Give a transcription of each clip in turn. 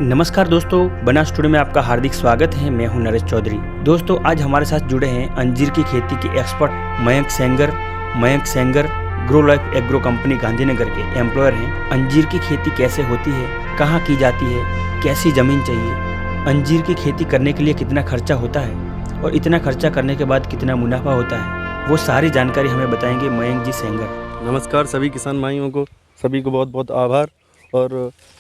नमस्कार दोस्तों, बना स्टूडियो में आपका हार्दिक स्वागत है। मैं हूं नरेश चौधरी। दोस्तों, आज हमारे साथ जुड़े हैं अंजीर की खेती के expert Mayank Sengar grow life agro company Gandhinagar के एम्प्लॉयर हैं। अंजीर की खेती कैसे होती है, कहां की जाती है, कैसी ज़मीन चाहिए, अंजीर की खेती करने के लिए कितना खर्चा होता है और इतना खर्चा करने के बाद कितना मुनाफा होता है, वो सारी जानकारी हमें बताएंगे मयंक जी सेंगर। नमस्कार सभी किसान भाइयों को, सभी को बहुत बहुत आभार और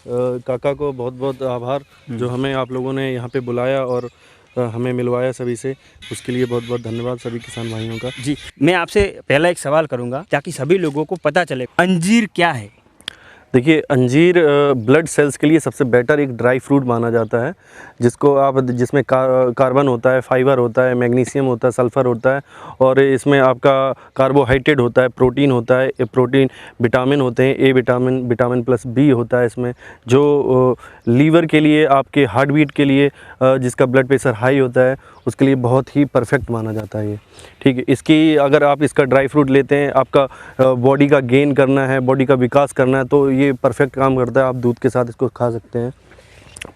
काका को बहुत बहुत आभार जो हमें आप लोगों ने यहाँ पे बुलाया और हमें मिलवाया सभी से, उसके लिए बहुत बहुत धन्यवाद सभी किसान भाइयों का। जी, मैं आपसे पहला एक सवाल करूंगा ताकि सभी लोगों को पता चले अंजीर क्या है। देखिए, अंजीर ब्लड सेल्स के लिए सबसे बेटर एक ड्राई फ्रूट माना जाता है, जिसमें कार्बन होता है, फाइबर होता है, मैग्नीशियम होता है, सल्फ़र होता है और इसमें आपका कार्बोहाइड्रेट होता है, प्रोटीन होता है, प्रोटीन विटामिन होते हैं, A vitamin, vitamin plus B होता है इसमें, जो लीवर के लिए, आपके हार्ट बीट के लिए, जिसका ब्लड प्रेशर हाई होता है उसके लिए बहुत ही परफेक्ट माना जाता है ये। ठीक है, इसकी अगर आप इसका ड्राई फ्रूट लेते हैं, आपका बॉडी का गेन करना है, बॉडी का विकास करना है, तो ये परफेक्ट काम करता है। आप दूध के साथ इसको खा सकते हैं,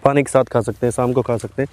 पानी के साथ खा सकते हैं, शाम को खा सकते हैं।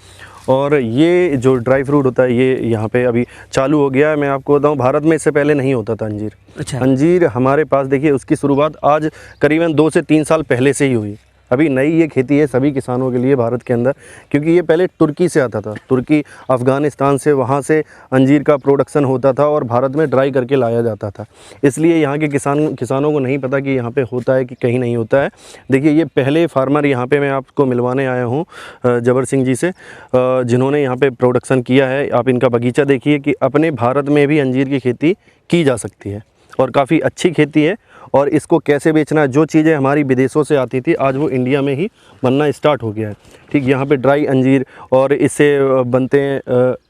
और ये जो ड्राई फ्रूट होता है ये यहाँ पे अभी चालू हो गया है। मैं आपको बताऊँ, भारत में इससे पहले नहीं होता था अंजीर। अच्छा। अंजीर हमारे पास देखिए उसकी शुरुआत आज करीबन 2 से 3 साल पहले से ही हुई। अभी नई ये खेती है सभी किसानों के लिए भारत के अंदर, क्योंकि ये पहले तुर्की से आता था, तुर्की अफ़गानिस्तान से, वहाँ से अंजीर का प्रोडक्शन होता था और भारत में ड्राई करके लाया जाता था। इसलिए यहाँ के किसानों को नहीं पता कि यहाँ पे होता है कि कहीं नहीं होता है। देखिए, ये पहले फार्मर यहाँ पे मैं आपको मिलवाने आया हूँ जबर सिंह जी से, जिन्होंने यहाँ पे प्रोडक्शन किया है। आप इनका बगीचा देखिए कि अपने भारत में भी अंजीर की खेती की जा सकती है और काफ़ी अच्छी खेती है। और इसको कैसे बेचना है, जो चीज़ें हमारी विदेशों से आती थी आज वो इंडिया में ही बनना स्टार्ट हो गया है। ठीक, यहाँ पे ड्राई अंजीर और इससे बनते हैं,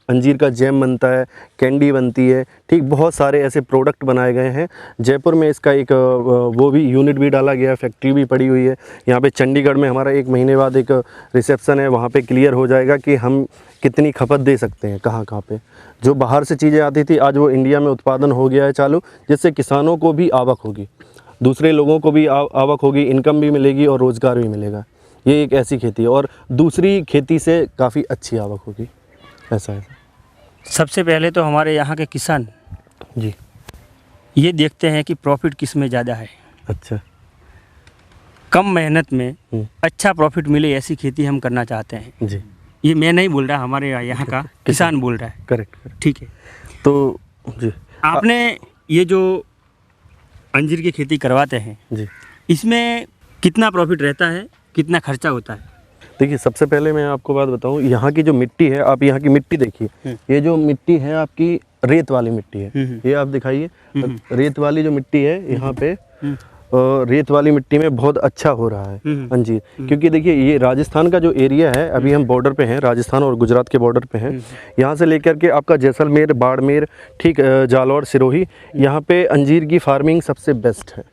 अंजीर का जैम बनता है, कैंडी बनती है। ठीक, बहुत सारे ऐसे प्रोडक्ट बनाए गए हैं। जयपुर में इसका एक वो भी यूनिट भी डाला गया है, फैक्ट्री भी पड़ी हुई है। यहाँ पे चंडीगढ़ में हमारा 1 महीने बाद एक रिसेप्शन है, वहाँ पे क्लियर हो जाएगा कि हम कितनी खपत दे सकते हैं, कहाँ पे। जो बाहर से चीज़ें आती थी आज वो इंडिया में उत्पादन हो गया है चालू, जिससे किसानों को भी आवक होगी, दूसरे लोगों को भी आवक होगी, इनकम भी मिलेगी और रोज़गार भी मिलेगा। ये एक ऐसी खेती है और दूसरी खेती से काफ़ी अच्छी आवक होगी, ऐसा है। सबसे पहले तो हमारे यहाँ के किसान जी ये देखते हैं कि प्रॉफिट किस में ज़्यादा है। अच्छा, कम मेहनत में अच्छा प्रॉफिट मिले, ऐसी खेती हम करना चाहते हैं। जी, ये मैं नहीं बोल रहा, हमारे यहाँ का किसान बोल रहा है। करेक्ट। ठीक है, तो जी आपने ये जो अंजीर की खेती करवाते हैं जी, इसमें कितना प्रॉफिट रहता है, कितना खर्चा होता है? देखिए, सबसे पहले मैं आपको बात बताऊं, यहाँ की जो मिट्टी है, आप यहाँ की मिट्टी देखिए। ये जो मिट्टी है आपकी रेत वाली मिट्टी है, ये आप दिखाइए। रेत वाली जो मिट्टी है यहाँ पे, रेत वाली मिट्टी में बहुत अच्छा हो रहा है अंजीर। क्योंकि देखिए, ये राजस्थान का जो एरिया है, अभी हम बॉर्डर पे हैं, राजस्थान और गुजरात के बॉर्डर पे हैं। यहाँ से लेकर के आपका जैसलमेर, बाड़मेर, ठीक, जालौर, सिरोही, यहाँ पे अंजीर की फार्मिंग सबसे बेस्ट है।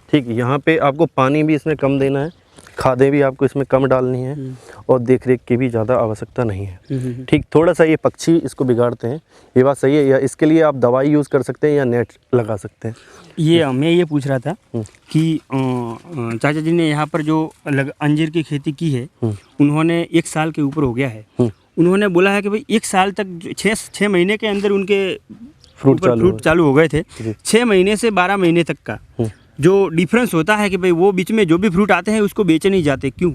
ठीक, यहाँ पे आपको पानी भी इसमें कम देना है, खादें भी आपको इसमें कम डालनी है और देख रेख की भी ज़्यादा आवश्यकता नहीं है। ठीक, थोड़ा सा ये पक्षी इसको बिगाड़ते हैं, ये बात सही है, या इसके लिए आप दवाई यूज़ कर सकते हैं या नेट लगा सकते हैं। ये मैं ये पूछ रहा था कि चाचा जी ने यहाँ पर जो अंजीर की खेती की है, उन्होंने 1 साल के ऊपर हो गया है। उन्होंने बोला है कि भाई 1 साल तक 6 महीने के अंदर उनके फ्रूट चालू हो गए थे। 6 महीने से 12 महीने तक का जो डिफरेंस होता है कि भाई वो बीच में जो भी फ्रूट आते हैं उसको बेचे नहीं जाते, क्यों?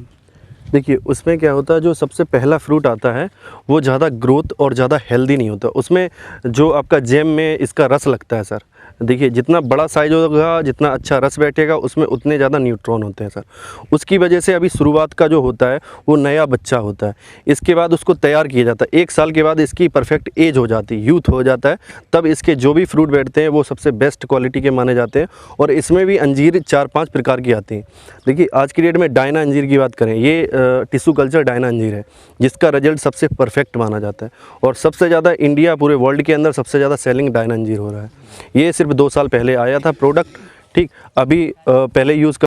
देखिए, उसमें क्या होता है, जो सबसे पहला फ्रूट आता है वो ज़्यादा ग्रोथ और ज़्यादा हेल्दी नहीं होता। उसमें जो आपका जैम में इसका रस लगता है सर, देखिए जितना बड़ा साइज होगा, जितना अच्छा रस बैठेगा, उसमें उतने ज़्यादा न्यूट्रॉन होते हैं सर। उसकी वजह से अभी शुरुआत का जो होता है वो नया बच्चा होता है, इसके बाद उसको तैयार किया जाता है। 1 साल के बाद इसकी परफेक्ट एज हो जाती है, यूथ हो जाता है, तब इसके जो भी फ्रूट बैठते हैं वो सबसे बेस्ट क्वालिटी के माने जाते हैं। और इसमें भी अंजीर 4-5 प्रकार की आती हैं। देखिए, आज की डेट में डायना अंजीर की बात करें, ये टिश्यू कल्चर डायना अंजीर है, जिसका रिजल्ट सबसे परफेक्ट माना जाता है और सबसे ज़्यादा इंडिया, पूरे वर्ल्ड के अंदर सबसे ज़्यादा सेलिंग डायना अंजीर हो रहा है। ये सिर्फ 2 साल पहले आया था प्रोडक्ट। ठीक, अभी पहले यूज़ कर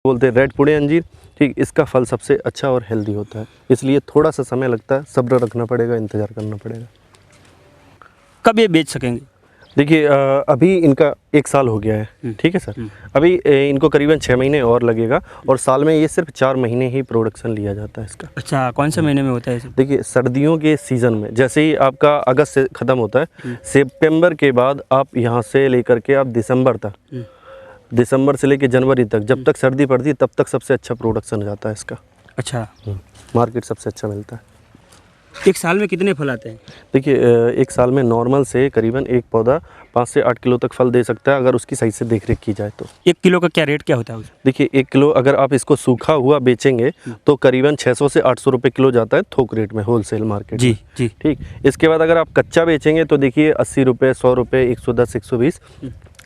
बोलते हैं रेड पुणे अंजीर। ठीक, इसका फल सबसे अच्छा और हेल्दी होता है, इसलिए थोड़ा सा समय लगता है, सब्र रखना पड़ेगा, इंतज़ार करना पड़ेगा। कब ये बेच सकेंगे? देखिए अभी इनका 1 साल हो गया है, ठीक है सर। अभी इनको करीबन 6 महीने और लगेगा और साल में ये सिर्फ 4 महीने ही प्रोडक्शन लिया जाता है इसका। अच्छा, कौन से महीने में होता है? देखिए सर्दियों के सीज़न में जैसे ही आपका अगस्त से ख़त्म होता है, सितंबर के बाद आप यहाँ से लेकर के आप दिसंबर तक, दिसंबर से लेकर जनवरी तक, जब तक सर्दी पड़ती है तब तक सबसे अच्छा प्रोडक्शन जाता है इसका। अच्छा, मार्केट सबसे अच्छा मिलता है। एक साल में कितने फल आते हैं? देखिए 1 साल में नॉर्मल से करीबन एक पौधा 5 से 8 किलो तक फल दे सकता है अगर उसकी सही से देख रेख की जाए तो। 1 किलो का क्या रेट क्या होता है उसका? देखिए 1 किलो अगर आप इसको सूखा हुआ बेचेंगे तो करीबन 600 से 800 रुपये किलो जाता है थोक रेट में, होलसेल मार्केट जी में। जी। ठीक, इसके बाद अगर आप कच्चा बेचेंगे तो देखिए 80 रुपये, 100 रुपये, 110, 120।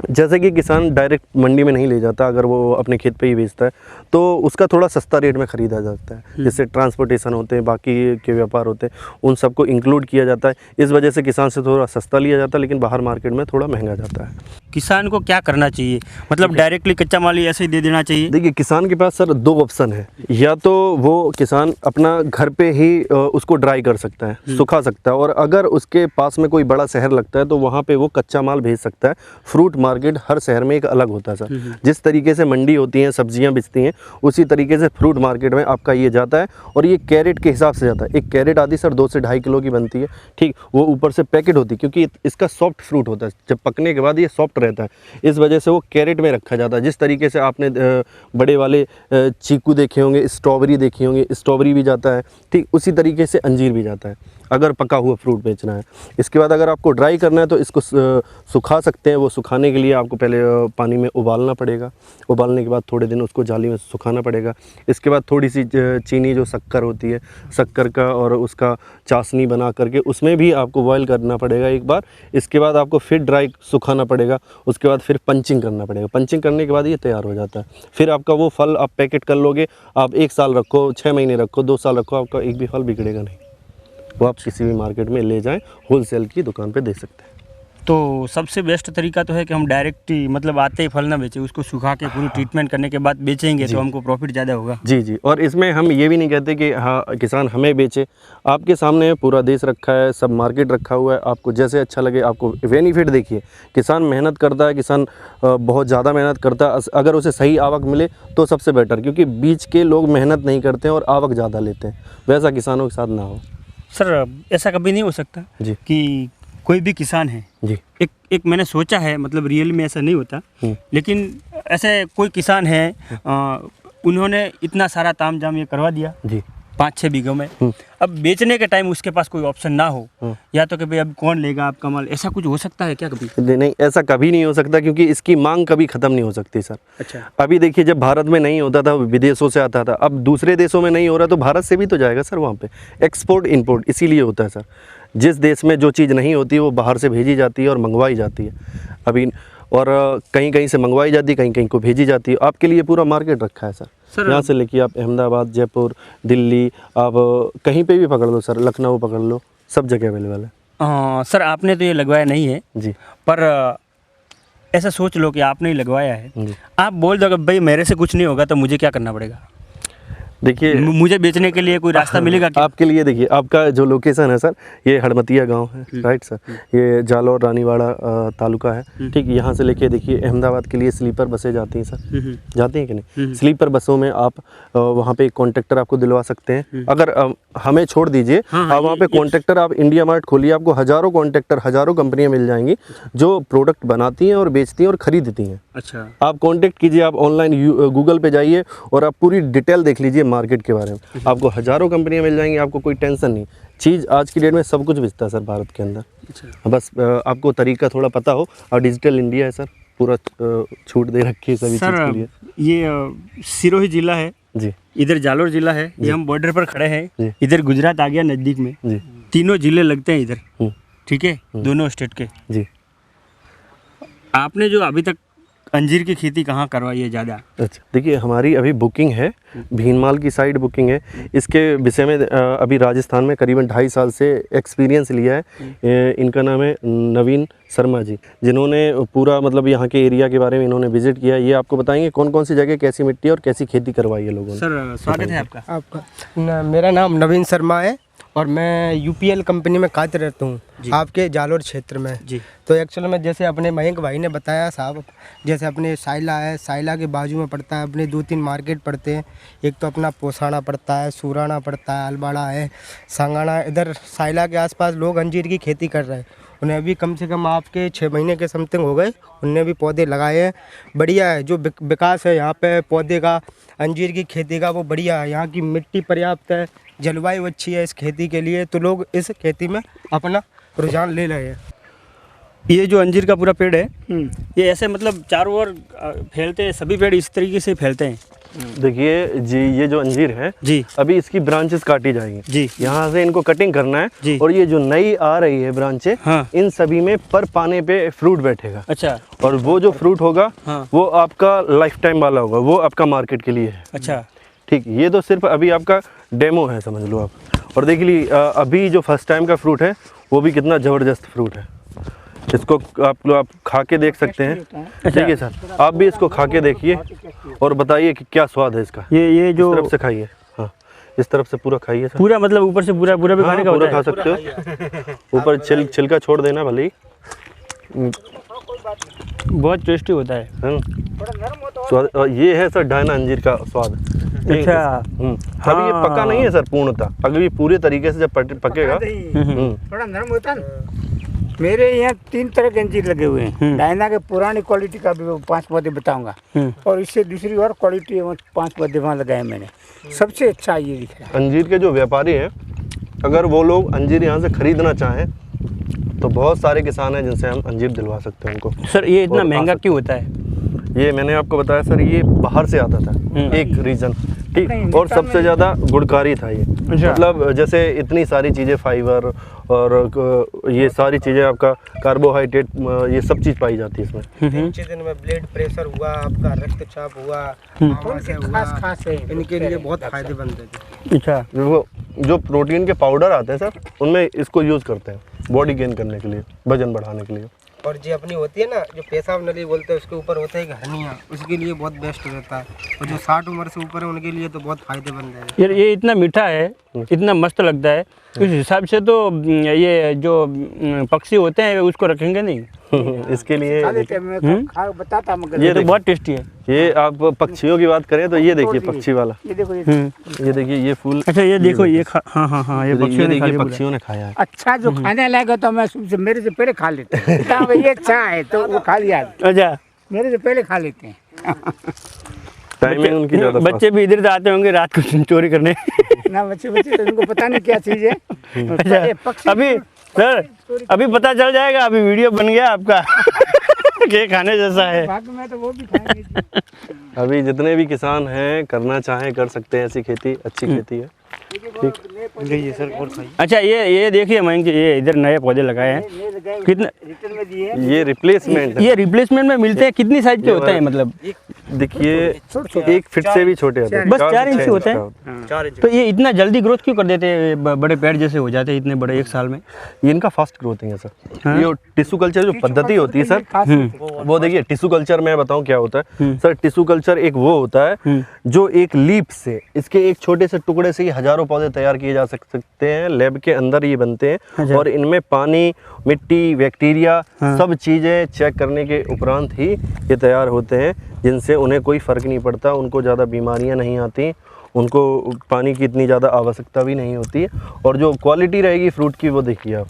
जैसे कि किसान डायरेक्ट मंडी में नहीं ले जाता, अगर वो अपने खेत पे ही बेचता है तो उसका थोड़ा सस्ता रेट में ख़रीदा जाता है। जैसे ट्रांसपोर्टेशन होते हैं, बाकी के व्यापार होते हैं, उन सबको इंक्लूड किया जाता है। इस वजह से किसान से थोड़ा सस्ता लिया जाता है, लेकिन बाहर मार्केट में थोड़ा महंगा जाता है। किसान को क्या करना चाहिए? मतलब डायरेक्टली कच्चा माल ही ऐसे ही दे देना चाहिए? देखिए किसान के पास सर 2 ऑप्शन है। या तो वो किसान अपना घर पे ही उसको ड्राई कर सकता है, सुखा सकता है, और अगर उसके पास में कोई बड़ा शहर लगता है तो वहाँ पे वो कच्चा माल भेज सकता है। फ्रूट मार्केट हर शहर में एक अलग होता है सर। जिस तरीके से मंडी होती है, सब्जियां बिकती हैं, उसी तरीके से फ्रूट मार्केट में आपका ये जाता है और ये कैरेट के हिसाब से जाता है। एक कैरेट आती सर 2 से 2.5 किलो की बनती है। ठीक, वो ऊपर से पैकेट होती है क्योंकि इसका सॉफ्ट फ्रूट होता है, जब पकने के बाद ये सॉफ्ट रहता है, इस वजह से वो कैरेट में रखा जाता है। जिस तरीके से आपने बड़े वाले चीकू देखे होंगे, स्ट्रॉबेरी देखी होंगी, स्ट्रॉबेरी भी जाता है। ठीक, उसी तरीके से अंजीर भी जाता है अगर पका हुआ फ्रूट बेचना है। इसके बाद अगर आपको ड्राई करना है तो इसको सुखा सकते हैं। वो सुखाने के लिए आपको पहले पानी में उबालना पड़ेगा, उबालने के बाद थोड़े दिन उसको जाली में सुखाना पड़ेगा। इसके बाद थोड़ी सी चीनी जो शक्कर होती है, शक्कर का और उसका चाशनी बना करके उसमें भी आपको बॉयल करना पड़ेगा एक बार। इसके बाद आपको फिर ड्राई सुखाना पड़ेगा, उसके बाद फिर पंचिंग करना पड़ेगा। पंचिंग करने के बाद ये तैयार हो जाता है। फिर आपका वो फल आप पैकेट कर लोगे, आप 1 साल रखो, 6 महीने रखो, 2 साल रखो, आपका एक भी फल बिगड़ेगा नहीं। वो आप किसी भी मार्केट में ले जाएं, होलसेल की दुकान पे दे सकते हैं। तो सबसे बेस्ट तरीका तो है कि हम डायरेक्ट ही मतलब आते ही फल ना बेचें, उसको सुखा के पूरी ट्रीटमेंट करने के बाद बेचेंगे तो हमको प्रॉफिट ज़्यादा होगा। जी जी, और इसमें हम ये भी नहीं कहते कि हाँ किसान हमें बेचे। आपके सामने पूरा देश रखा है, सब मार्केट रखा हुआ है, आपको जैसे अच्छा लगे आपको बेनिफिट देखिए। किसान मेहनत करता है, किसान बहुत ज़्यादा मेहनत करता है। अगर उसे सही आवक मिले तो सबसे बेटर, क्योंकि बीच के लोग मेहनत नहीं करते हैं और आवक ज़्यादा लेते हैं, वैसा किसानों के साथ ना हो। सर ऐसा कभी नहीं हो सकता जी कि कोई भी किसान है जी, एक मैंने सोचा है, मतलब रियल में ऐसा नहीं होता, लेकिन ऐसे कोई किसान है उन्होंने इतना सारा तामझाम ये करवा दिया जी 5-6 बीघों में, अब बेचने के टाइम उसके पास कोई ऑप्शन ना हो, या तो कि भाई अब कौन लेगा आपका माल, ऐसा कुछ हो सकता है क्या कभी? नहीं, ऐसा कभी नहीं हो सकता क्योंकि इसकी मांग कभी ख़त्म नहीं हो सकती सर। अच्छा, अभी देखिए जब भारत में नहीं होता था, विदेशों से आता था, अब दूसरे देशों में नहीं हो रहा तो भारत से भी तो जाएगा सर। वहाँ पे एक्सपोर्ट इंपोर्ट इसीलिए होता है सर। जिस देश में जो चीज़ नहीं होती वो बाहर से भेजी जाती है और मंगवाई जाती है अभी, और कहीं कहीं से मंगवाई जाती है, कहीं कहीं को भेजी जाती है। आपके लिए पूरा मार्केट रखा है सर। यहाँ से लेके आप अहमदाबाद, जयपुर, दिल्ली, आप कहीं पे भी पकड़ लो सर, लखनऊ पकड़ लो, सब जगह अवेलेबल है। सर आपने तो ये लगवाया नहीं है जी, पर ऐसा सोच लो कि आपने ही लगवाया है, जी। आप बोल दो कि भाई मेरे से कुछ नहीं होगा तो मुझे क्या करना पड़ेगा? देखिए मुझे बेचने के लिए कोई रास्ता मिलेगा क्या? आपके लिए देखिए आपका जो लोकेशन है सर, ये हड़मतिया गांव है, राइट सर। ये जालौर रानीवाड़ा तालुका है। ठीक, यहाँ से लेके देखिए अहमदाबाद के लिए स्लीपर बसें जाती हैं सर, जाती हैं कि नहीं? स्लीपर बसों में आप वहाँ पे कॉन्ट्रैक्टर आपको दिलवा सकते हैं। अगर हमें छोड़ दीजिए, आप वहाँ पे कॉन्ट्रैक्टर, आप इंडिया मार्ट खोलिए, आपको हज़ारों कॉन्ट्रैक्टर, हज़ारों कंपनियाँ मिल जाएंगी जो प्रोडक्ट बनाती हैं और बेचती हैं और ख़रीदती हैं। अच्छा, आप कॉन्टैक्ट कीजिए, आप ऑनलाइन गूगल पे जाइए और आप पूरी डिटेल देख लीजिए मार्केट के बारे में, आपको हज़ारों कंपनियां मिल जाएंगी, आपको कोई टेंशन नहीं। चीज़ आज की डेट में सब कुछ बिकता है सर भारत के अंदर। अच्छा, बस आपको तरीका थोड़ा पता हो, और डिजिटल इंडिया है सर, पूरा छूट दे रखी है सभी चीज़ के लिए। ये सिरोही जिला है जी, इधर जालोर जिला है, ये हम बॉर्डर पर खड़े हैं, जी। इधर गुजरात आ गया नज़दीक में, जी, तीनों जिले लगते हैं इधर, ठीक है, दोनों स्टेट के। जी। आपने जो अभी तक अंजीर की खेती कहाँ करवाई है ज़्यादा? अच्छा, देखिए हमारी अभी बुकिंग है, भीनमाल की साइड बुकिंग है। इसके विषय में अभी राजस्थान में करीबन 2.5 साल से एक्सपीरियंस लिया है। इनका नाम है नवीन शर्मा जी, जिन्होंने पूरा मतलब यहाँ के एरिया के बारे में इन्होंने विजिट किया। ये आपको बताएंगे कौन कौन सी जगह कैसी मिट्टी और कैसी खेती करवाई है लोगों ने। सर स्वागत है आपका। मेरा नाम नवीन शर्मा है और मैं यूपीएल कंपनी में कार्यरत हूँ आपके जालोर क्षेत्र में जी। तो एक्चुअल में जैसे अपने मयंक भाई ने बताया साहब, जैसे अपने साइला है, साइला के बाजू में पड़ता है, अपने 2-3 मार्केट पड़ते हैं। एक तो अपना पोसाना पड़ता है, सूराना पड़ता है, अलबाड़ा है, सांगाना। इधर साइला के आसपास लोग अंजीर की खेती कर रहे हैं। उन्हें अभी कम से कम आपके 6 महीने के समथिंग हो गए, उनने भी पौधे लगाए हैं। बढ़िया है जो विकास है यहाँ पे पौधे का, अंजीर की खेती का, वो बढ़िया है। यहाँ की मिट्टी पर्याप्त है, जलवायु अच्छी है इस खेती के लिए, तो लोग इस खेती में अपना रुझान ले रहे हैं। ये जो अंजीर का पूरा पेड़ है, ये ऐसे मतलब चारों ओर फैलते हैं, सभी पेड़ इस तरीके से फैलते हैं। देखिए जी, ये जो अंजीर है जी, अभी इसकी ब्रांचेस काटी जाएंगी जी, यहाँ से इनको कटिंग करना है जी। और ये जो नई आ रही है ब्रांचें, हाँ। इन सभी में पर पाने पे फ्रूट बैठेगा। अच्छा, और वो जो फ्रूट होगा हाँ। वो आपका लाइफ टाइम वाला होगा, वो आपका मार्केट के लिए है। अच्छा, ठीक, ये तो सिर्फ अभी आपका डेमो है समझ लो आप। और देख ली अभी जो फर्स्ट टाइम का फ्रूट है वो भी कितना ज़बरदस्त फ्रूट है। इसको आप खा के देख सकते हैं। ठीक है सर, आप भी इसको खा के देखिए और बताइए कि क्या स्वाद है इसका। ये जो इस तरफ से खाइए, हाँ इस तरफ से पूरा खाइए सर। पूरा मतलब ऊपर से पूरा भी खाने का पूरा होता खा है? सकते हो, ऊपर छिलका छोड़ देना भले ही। बहुत टेस्टी होता है। स्वाद ये है सर डायना अंजीर का स्वाद। अच्छा, अभी ये पका नहीं है सर पूर्णतः, अभी पूरे तरीके से जब पकेगा। थोड़ा नरम होता है। मेरे यहाँ 3 तरह के अंजीर लगे हुए हैं। डायना के पुरानी क्वालिटी का भी 5 पौधे बताऊंगा, और इससे दूसरी और क्वालिटी 5 पौधे वहाँ लगाए मैंने। सबसे अच्छा ये दिख रहा है। अंजीर के जो व्यापारी हैं, अगर वो लोग अंजीर यहाँ से खरीदना चाहें तो बहुत सारे किसान हैं जिनसे हम अंजीर दिलवा सकते हैं उनको। सर ये इतना और महंगा क्यों होता है? ये मैंने आपको बताया सर, ये बाहर से आता था एक रीज़न, ठीक। और सबसे ज़्यादा गुणकारी था ये। मतलब जैसे इतनी सारी चीज़ें, फाइबर और ये सारी चीज़ें, आपका कार्बोहाइड्रेट, ये सब चीज़ पाई जाती है इसमें। नीचे दिन में ब्लड प्रेशर हुआ, आपका रक्तचाप हुआ, खास है इनके लिए बहुत फायदेमंद है। अच्छा, वो जो प्रोटीन के पाउडर आते हैं सर, उनमें इसको यूज़ करते हैं बॉडी गेन करने के लिए, वजन बढ़ाने के लिए। और जो अपनी होती है ना, जो पेशाब नली बोलते हैं, उसके ऊपर होता है एक हर्निया, उसके लिए बहुत बेस्ट रहता है। और जो 60 उम्र से ऊपर है उनके लिए तो बहुत फायदेमंद है। यार ये इतना मीठा है, इतना मस्त लगता है, उस हिसाब से तो ये जो पक्षी होते हैं उसको रखेंगे नहीं। इसके लिए बताता, मगर ये तो बहुत टेस्टी है। ये आप पक्षियों की बात करें तो ये देखिए पक्षी वाला, ये देखो ये देखिए ये फूल। अच्छा, ये देखो ये हाँ, ये पक्षियों ने खा लिया पूरा। पक्षियों ने खाया है। अच्छा जो खाने लायक है तो मैं मेरे से पहले खा लेते हैं। ये अच्छा है तो वो खा लिया, अच्छा, मेरे से पहले खा लेते हैं। टाइमिंग उनकी ज़्यादा बच्चे भी इधर से आते होंगे रात को चोरी करने। ना बच्चे तो उनको पता नहीं क्या चीज़ है। अच्छा, अभी सर अभी पता चल जाएगा, अभी वीडियो बन गया आपका कि खाने जैसा है। भाग्य में तो वो भी खाएंगे। अभी जितने भी किसान हैं करना चाहें कर सकते हैं ऐसी खेती, अच्छी खेती है। ठीक सर, और खाइए। अच्छा, ये देखिए मयंक जी, ये इधर नए पौधे लगाए हैं, कितने रिटर्न में दिए ये रिप्लेसमेंट है। ये रिप्लेसमेंट में मिलते हैं? कितनी साइज के होते हैं मतलब? देखिए 1 फीट से भी छोटे होते हैं, बस 4 इंच होते हैं। 4 इंच। तो ये इतना जल्दी ग्रोथ क्यों कर देते हैं? बड़े पेड़ जैसे हो जाते हैं इतने बड़े एक साल में। ये इनका फास्ट ग्रोथिंग है सर। ये टिश्यू कल्चर जो पद्धति होती है सर, वो देखिए टिश्यू कल्चर मैं बताऊं क्या होता है सर। टिश्यू कल्चर एक वो होता है जो एक लीफ से, इसके एक छोटे से टुकड़े से ही हजारों पौधे तैयार किए जा सकते हैं। लैब के अंदर ये बनते हैं और इनमें पानी, मिट्टी, बैक्टीरिया सब चीज़ें चेक करने के उपरांत ही ये तैयार होते हैं, जिनसे उन्हें कोई फ़र्क नहीं पड़ता, उनको ज़्यादा बीमारियां नहीं आती, उनको पानी की इतनी ज़्यादा आवश्यकता भी नहीं होती। और जो क्वालिटी रहेगी फ्रूट की वो देखिए आप,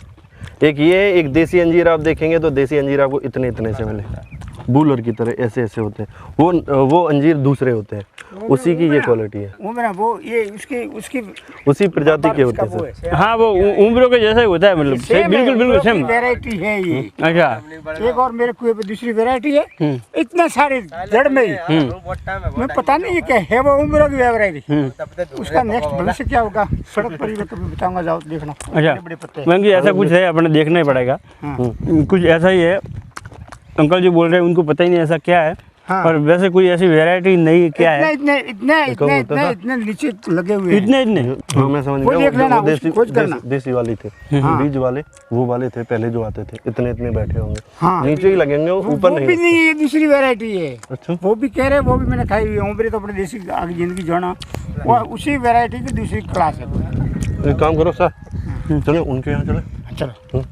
एक देसी अंजीर आप देखेंगे तो देसी अंजीर आपको इतने इतने से मिलेगा, बूलर की तरह ऐसे ऐसे होते हैं। वो अंजीर दूसरे होते हैं, उसी की ये क्वालिटी है। वो ये उसकी उसी प्रजाति के होते हैं सर। हाँ, वो उम्रों के जैसा ही होता है, मतलब बिल्कुल सेम वैरायटी है ये। अच्छा, एक और मेरे कुएं पे दूसरी वैरायटी है, इतने सारे जड़ में ही मैं पता नहीं ये क्या है, वो उम्र की वैरायटी। उसका नेक्स्ट भविष्य क्या होगा सड़क पर ही मैं कभी बताऊंगा, जाओ देखना। अच्छा, बड़े पत्ते मैम जी ऐसा कुछ है, अपने देखना ही पड़ेगा। कुछ ऐसा ही है, अंकल जी बोल रहे हैं उनको पता ही नहीं ऐसा क्या है। हाँ। और वैसे कोई ऐसी वैरायटी नहीं क्या है? इतने नीचे लगे हुए हैं। इतने हाँ मैं समझ वो देख लेना, गया। उसकी खोज करना। देसी वाले थे, बीज वाले, वो वाले थे पहले जो आते थे, इतने बैठे होंगे। हाँ। नीचे ही लगेंगे, वो ऊपर वो भी नहीं, ये दूसरी वैरायटी है। अच्छा, वो भी कह रहे हैं, वो भी मैंने खाई हुई है। उम्र तो अपने देसी आगे जिंदगी जोना, वो उसी वैरायटी की दूसरी क्लास है। एक काम करो सर, चलो उनके यहाँ चले। चलो।